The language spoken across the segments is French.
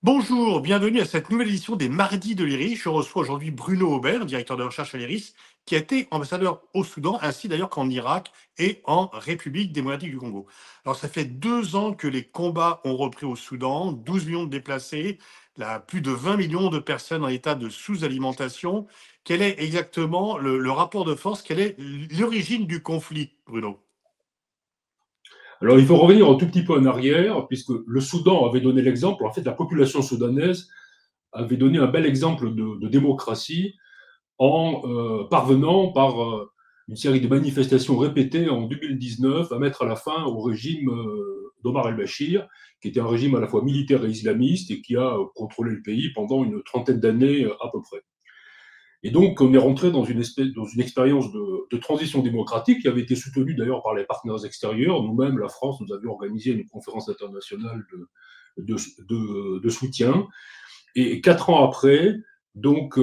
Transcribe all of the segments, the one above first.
Bonjour, bienvenue à cette nouvelle édition des Mardis de l'IRIS. Je reçois aujourd'hui Bruno Aubert, directeur de recherche à l'IRIS, qui a été ambassadeur au Soudan, ainsi d'ailleurs qu'en Irak et en République démocratique du Congo. Alors ça fait 2 ans que les combats ont repris au Soudan, 12 millions de déplacés, plus de 20 millions de personnes en état de sous-alimentation. Quel est exactement le rapport de force? Quelle est l'origine du conflit, Bruno? Alors, il faut revenir un tout petit peu en arrière, puisque le Soudan avait donné l'exemple. En fait, la population soudanaise avait donné un bel exemple de démocratie en parvenant, par une série de manifestations répétées en 2019, à mettre à la fin au régime d'Omar el-Béchir, qui était un régime à la fois militaire et islamiste et qui a contrôlé le pays pendant une trentaine d'années à peu près. Et donc, on est rentré dans une expérience de transition démocratique qui avait été soutenue d'ailleurs par les partenaires extérieurs. Nous-mêmes, la France, nous avions organisé une conférence internationale de soutien. Et 4 ans après, donc,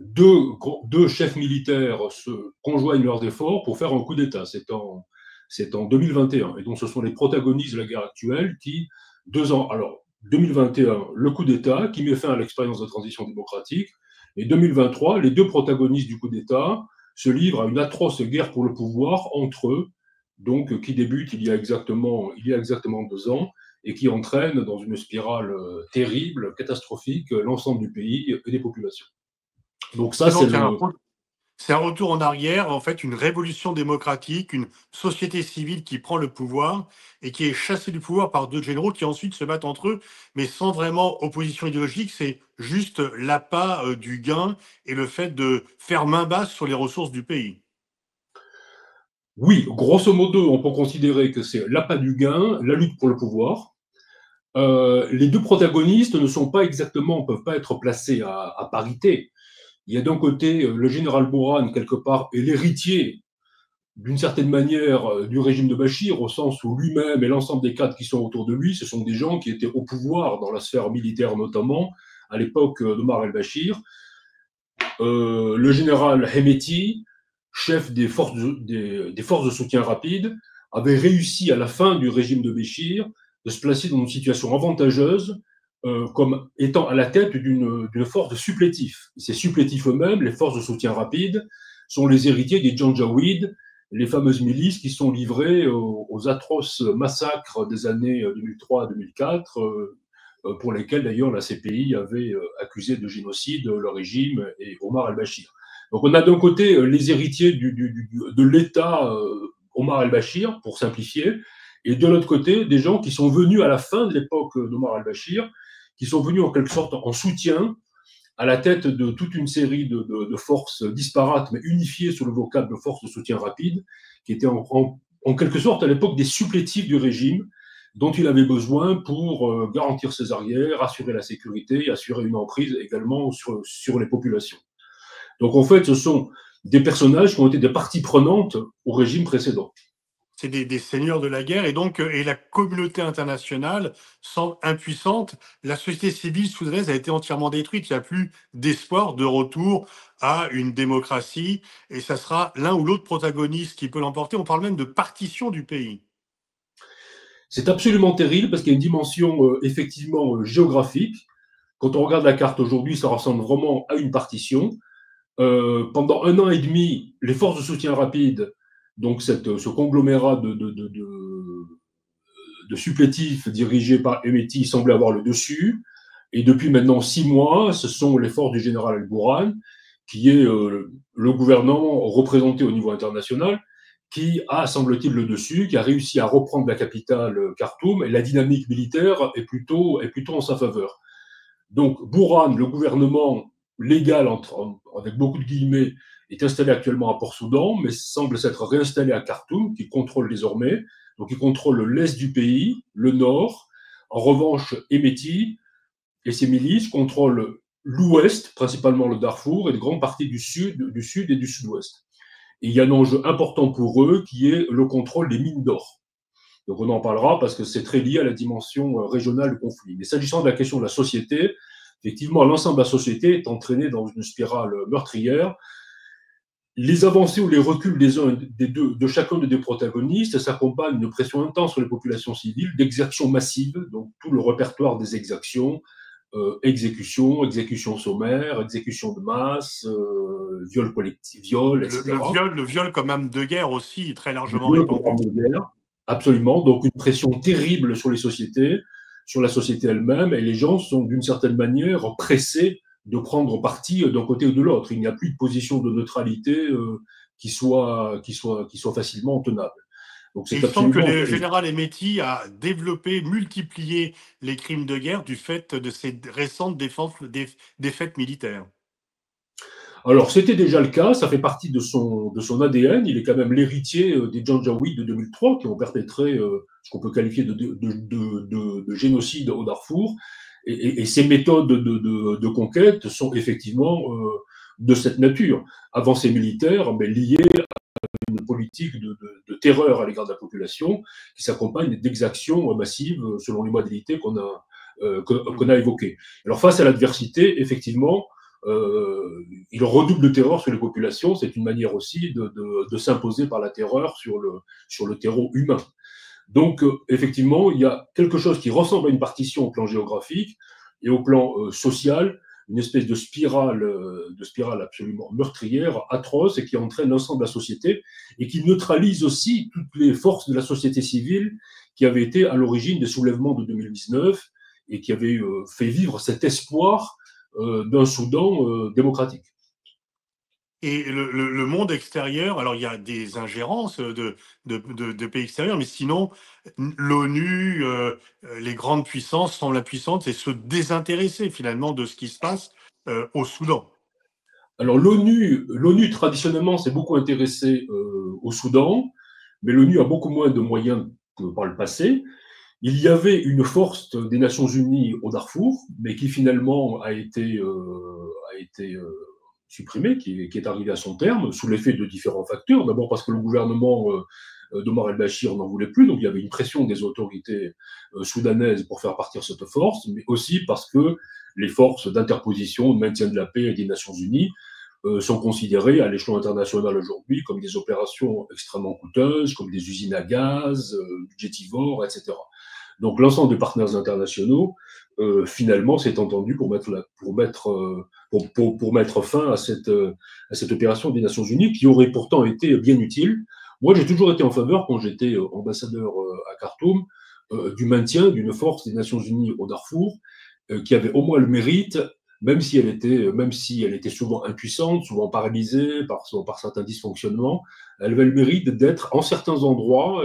deux chefs militaires se conjoignent leurs efforts pour faire un coup d'État. C'est en 2021. Et donc, ce sont les protagonistes de la guerre actuelle qui, 2 ans, alors 2021, le coup d'État qui met fin à l'expérience de transition démocratique, et 2023, les deux protagonistes du coup d'État se livrent à une atroce guerre pour le pouvoir entre eux, donc qui débute il y a exactement 2 ans, et qui entraîne dans une spirale terrible, catastrophique, l'ensemble du pays et des populations. Donc ça, C'est c'est donc le... c'est un retour en arrière, en fait, une révolution démocratique, une société civile qui prend le pouvoir et qui est chassée du pouvoir par deux généraux qui ensuite se battent entre eux, mais sans vraiment opposition idéologique. C'est juste l'appât du gain et le fait de faire main basse sur les ressources du pays. Oui, grosso modo, on peut considérer que c'est l'appât du gain, la lutte pour le pouvoir. Les deux protagonistes ne sont pas exactement, peuvent pas être placés à parité. Il y a d'un côté le général Bourhan, quelque part, est l'héritier d'une certaine manière du régime de Bachir, au sens où lui-même et l'ensemble des cadres qui sont autour de lui, ce sont des gens qui étaient au pouvoir dans la sphère militaire notamment, à l'époque d'Omar el-Bachir. Le général Hemeti, chef des forces de soutien rapide, avait réussi à la fin du régime de Béchir de se placer dans une situation avantageuse comme étant à la tête d'une force de supplétifs. Ces supplétifs eux-mêmes, les forces de soutien rapide, sont les héritiers des Janjaweed, les fameuses milices qui sont livrées aux atroces massacres des années 2003 à 2004, pour lesquels d'ailleurs la CPI avait accusé de génocide le régime et Omar el-Bachir. Donc on a d'un côté les héritiers de l'État Omar el-Bachir, pour simplifier, et de l'autre côté des gens qui sont venus à la fin de l'époque d'Omar el-Bachir, qui sont venus en quelque sorte en soutien à la tête de toute une série de forces disparates mais unifiées sous le vocable de forces de soutien rapide, qui étaient en quelque sorte à l'époque des supplétifs du régime dont il avait besoin pour garantir ses arrières, assurer la sécurité, assurer une emprise également sur les populations. Donc en fait, ce sont des personnages qui ont été des parties prenantes au régime précédent. C'est des seigneurs de la guerre et donc et la communauté internationale semble impuissante. La société civile soudanaise a été entièrement détruite. Il n'y a plus d'espoir de retour à une démocratie et ça sera l'un ou l'autre protagoniste qui peut l'emporter. On parle même de partition du pays. C'est absolument terrible parce qu'il y a une dimension effectivement géographique. Quand on regarde la carte aujourd'hui, ça ressemble vraiment à une partition. Pendant 1 an et demi, les forces de soutien rapide, donc ce conglomérat de supplétifs dirigés par Emeti, semblait avoir le dessus. Et depuis maintenant 6 mois, ce sont les forces du général Al-Bourhan, qui est le gouvernement représenté au niveau international, qui a, semble-t-il, le dessus, qui a réussi à reprendre la capitale Khartoum, et la dynamique militaire est plutôt en sa faveur. Donc, Bourhan, le gouvernement légal, avec beaucoup de guillemets, est installé actuellement à Port-Soudan, mais semble s'être réinstallé à Khartoum, qui contrôle désormais. Donc, il contrôle l'est du pays, le nord. En revanche, Emeti et ses milices contrôlent l'ouest, principalement le Darfour, et de grandes parties du sud et du sud-ouest. Et il y a un enjeu important pour eux qui est le contrôle des mines d'or. Donc on en parlera parce que c'est très lié à la dimension régionale du conflit. Mais s'agissant de la question de la société, effectivement, l'ensemble de la société est entraîné dans une spirale meurtrière. Les avancées ou les reculs des uns des deux, de chacun des deux protagonistes s'accompagnent d'une pression intense sur les populations civiles, d'exactions massives, donc tout le répertoire des exactions, exécution sommaire, exécution de masse, viol collectif, viol, etc. Le viol comme arme de guerre aussi très Le largement viol comme répandu. arme de guerre, absolument. Donc une pression terrible sur les sociétés, sur la société elle-même, et les gens sont d'une certaine manière pressés de prendre parti d'un côté ou de l'autre. Il n'y a plus de position de neutralité qui soit facilement tenable. Donc Et c'est il semble que absolument le terrible. général Emeti a développé, multiplié les crimes de guerre du fait de ces récentes défaites militaires. Alors, c'était déjà le cas, ça fait partie de son ADN. Il est quand même l'héritier des Janjaweed de 2003 qui ont perpétré ce qu'on peut qualifier de génocide au Darfour. Et ces méthodes de conquête sont effectivement de cette nature. Avancées militaires, mais liées à une politique de terreur à l'égard de la population qui s'accompagne d'exactions massives selon les modalités qu'on a évoquées. Alors, face à l'adversité, effectivement, il redouble de terreur sur les populations. C'est une manière aussi de s'imposer par la terreur sur le terreau humain. Donc, effectivement, il y a quelque chose qui ressemble à une partition au plan géographique et au plan social, une espèce de spirale absolument meurtrière, atroce, et qui entraîne l'ensemble de la société et qui neutralise aussi toutes les forces de la société civile qui avaient été à l'origine des soulèvements de 2019 et qui avaient fait vivre cet espoir d'un Soudan démocratique. Et le monde extérieur, alors il y a des ingérences de pays extérieurs, mais sinon, l'ONU, les grandes puissances semblent impuissantes et se désintéresser finalement de ce qui se passe au Soudan. Alors l'ONU traditionnellement s'est beaucoup intéressée au Soudan, mais l'ONU a beaucoup moins de moyens que par le passé. Il y avait une force des Nations Unies au Darfour, mais qui finalement a été supprimée, qui est arrivée à son terme, sous l'effet de différents facteurs. D'abord parce que le gouvernement d'Omar el-Bashir n'en voulait plus, donc il y avait une pression des autorités soudanaises pour faire partir cette force, mais aussi parce que les forces d'interposition, de maintien de la paix et des Nations Unies sont considérées à l'échelon international aujourd'hui comme des opérations extrêmement coûteuses, comme des usines à gaz, budgétivores, etc. Donc l'ensemble des partenaires internationaux, finalement, s'est entendu pour mettre fin à cette opération des Nations Unies, qui aurait pourtant été bien utile. Moi, j'ai toujours été en faveur, quand j'étais ambassadeur à Khartoum, du maintien d'une force des Nations Unies au Darfour, qui avait au moins le mérite, même si elle était souvent impuissante, souvent paralysée par certains dysfonctionnements, elle avait le mérite d'être, en certains endroits,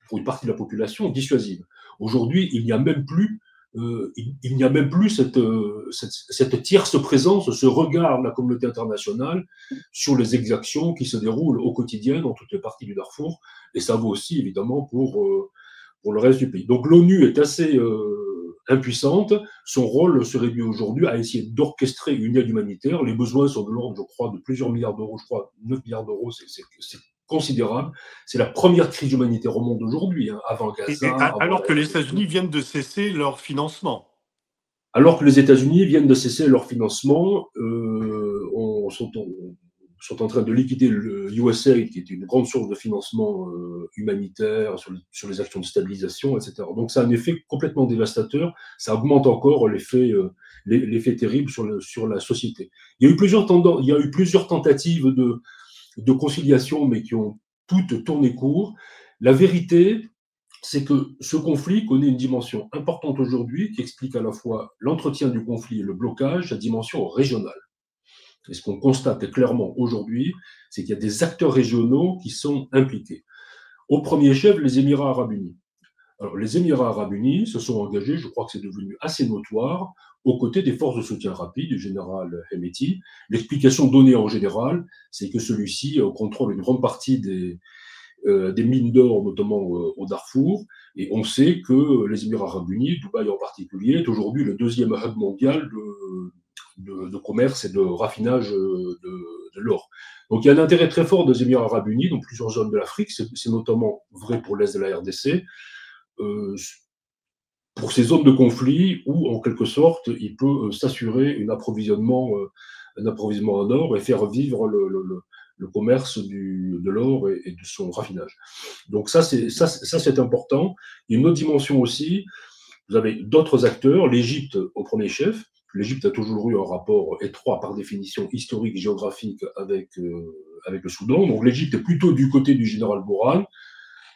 pour une partie de la population, dissuasive. Aujourd'hui, il n'y a même plus il n'y a même plus cette tierce présence, ce regard de la communauté internationale sur les exactions qui se déroulent au quotidien dans toutes les parties du Darfour, et ça vaut aussi évidemment pour le reste du pays. Donc l'ONU est assez impuissante. Son rôle se réduit aujourd'hui à essayer d'orchestrer une aide humanitaire. Les besoins sont de l'ordre, je crois, de plusieurs milliards d'euros. Je crois 9 milliards d'euros, c'est considérable. C'est la première crise humanitaire au monde aujourd'hui, hein, avant Gaza, avant Alors la que les RDC. États-Unis viennent de cesser leur financement. Alors que les États-Unis viennent de cesser leur financement, sont en train de liquider le USAID, qui est une grande source de financement humanitaire sur les actions de stabilisation, etc. Donc ça a un effet complètement dévastateur. Ça augmente encore l'effet terrible sur la société. Il y a eu plusieurs tentatives de conciliation, mais qui ont toutes tourné court. La vérité, c'est que ce conflit connaît une dimension importante aujourd'hui qui explique à la fois l'entretien du conflit et le blocage, la dimension régionale. Et ce qu'on constate clairement aujourd'hui, c'est qu'il y a des acteurs régionaux qui sont impliqués. Au premier chef, les Émirats arabes unis. Alors, les Émirats arabes unis se sont engagés, je crois que c'est devenu assez notoire, aux côtés des forces de soutien rapide du général Hemeti. L'explication donnée en général, c'est que celui-ci contrôle une grande partie des mines d'or, notamment au Darfour. Et on sait que les Émirats arabes unis, Dubaï en particulier, est aujourd'hui le deuxième hub mondial de commerce et de raffinage de l'or. Donc il y a un intérêt très fort des Émirats arabes unis dans plusieurs zones de l'Afrique, c'est notamment vrai pour l'Est de la RDC, euh, pour ces zones de conflit où, en quelque sorte, il peut s'assurer un approvisionnement en or et faire vivre le commerce de l'or et de son raffinage. Donc ça, c'est important. Il y a une autre dimension aussi. Vous avez d'autres acteurs, l'Égypte au premier chef. L'Égypte a toujours eu un rapport étroit, par définition historique, géographique, avec le Soudan. Donc l'Égypte est plutôt du côté du général Bourhan,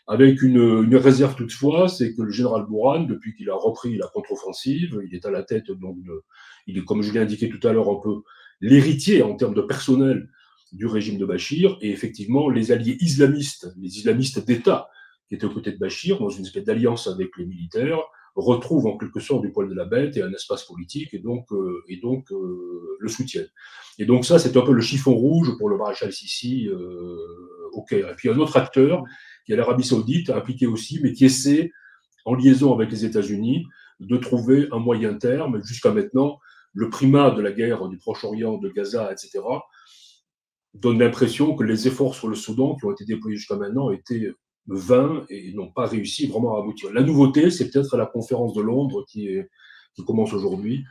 avec une réserve toutefois, c'est que le général Bourhan, depuis qu'il a repris la contre-offensive, il est à la tête, donc il est, comme je l'ai indiqué tout à l'heure, un peu l'héritier en termes de personnel du régime de Bachir, et effectivement, les alliés islamistes, les islamistes d'État, qui étaient aux côtés de Bachir, dans une espèce d'alliance avec les militaires, retrouvent en quelque sorte du poil de la bête et un espace politique, et donc le soutiennent. Et donc ça, c'est un peu le chiffon rouge pour le maréchal Sissi au Caire. Et puis un autre acteur, qui est l'Arabie Saoudite, impliqué aussi, mais qui essaie, en liaison avec les États-Unis, de trouver un moyen terme. Jusqu'à maintenant, le primat de la guerre du Proche-Orient, de Gaza, etc., donne l'impression que les efforts sur le Soudan qui ont été déployés jusqu'à maintenant étaient vains et n'ont pas réussi vraiment à aboutir. La nouveauté, c'est peut-être la conférence de Londres qui commence aujourd'hui,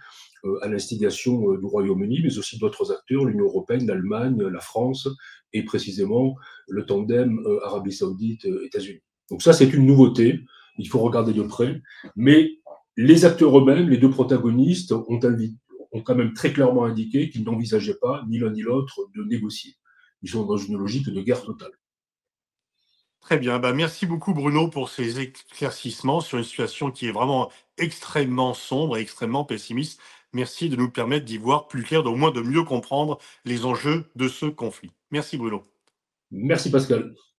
à l'instigation du Royaume-Uni, mais aussi d'autres acteurs, l'Union européenne, l'Allemagne, la France, et précisément le tandem Arabie Saoudite-États-Unis. Donc ça, c'est une nouveauté, il faut regarder de près, mais les acteurs eux-mêmes, les deux protagonistes, ont quand même très clairement indiqué qu'ils n'envisageaient pas, ni l'un ni l'autre, de négocier. Ils sont dans une logique de guerre totale. Très bien. Bah, merci beaucoup, Bruno, pour ces éclaircissements sur une situation qui est vraiment extrêmement sombre et extrêmement pessimiste. Merci de nous permettre d'y voir plus clair, au moins de mieux comprendre les enjeux de ce conflit. Merci, Bruno. Merci Pascal.